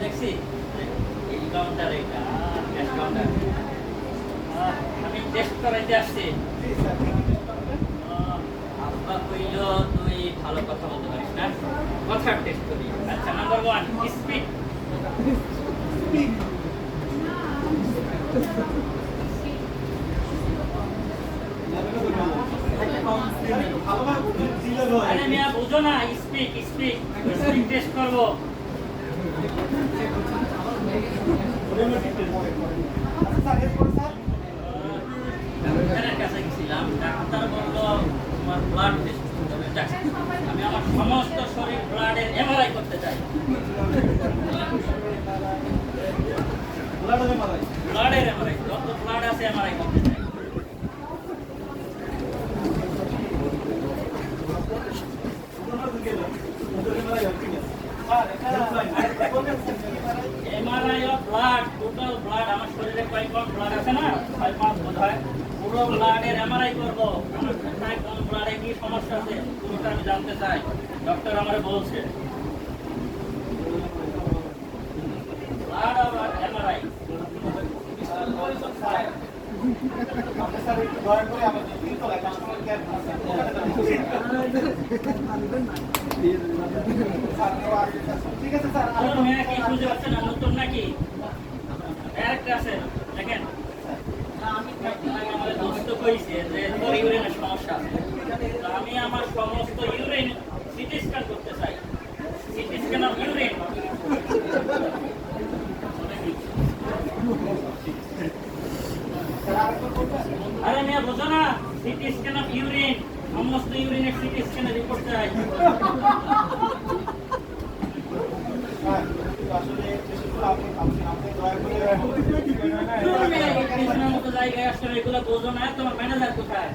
দেখছি এই কাউন্টার এটা ক্যাশ কাউন্টার আমি টেস্ট করাইতে আসছি আব্বা কইল তুই ভালো কথা বলতে পারিস না কথার টেস্ট করি আচ্ছা নাম্বার 1 স্পিড আরে মিয়া বুঝো না স্পিক স্পিক স্পিক টেস্ট করব ডাক্তারের কাছে গেছিলাম ডাক্তার বলল তোমার ব্লাড টেস্ট করতে হবে আমি আমার সমস্ত শরীর ব্লাডের এমআরআই করতে চাই ব্লাডের এমআরআই যত ব্লাড আছে এমআরআই করতে চাই MRI of blood total blood আমার শরীরে কয় পাউন্ড ব্লাড আছে না 5 পাউন্ড বোধহয় পুরো ব্লাডের এমআরআই করব আমার কোথায় কোন ব্লাডে কি সমস্যা আছে পুরোটা আমি জানতে চাই ডক্টর আমারে বলছে ব্লাড আর এমআরআই ঠিক আছে স্যার কি বুঝতে পারছেন না নতুন নাকি আরেকটা আছে দেখেন আমার দোস্ত কইছে যে তোর ইউরিনের সমস্যা আছে আমি আমার সমস্ত ইউরিন সিটি স্ক্যান করতে চাই সিটি স্ক্যান অফ ইউরিন আরে মিয়া বুঝো না সিটি স্ক্যান অফ ইউরিন সমস্ত ইউরিনের সিটি স্ক্যানের রিপোর্ট চাই জায়গায় আসলে এগুলো বোঝো না তোমার ম্যানেজার কোথায়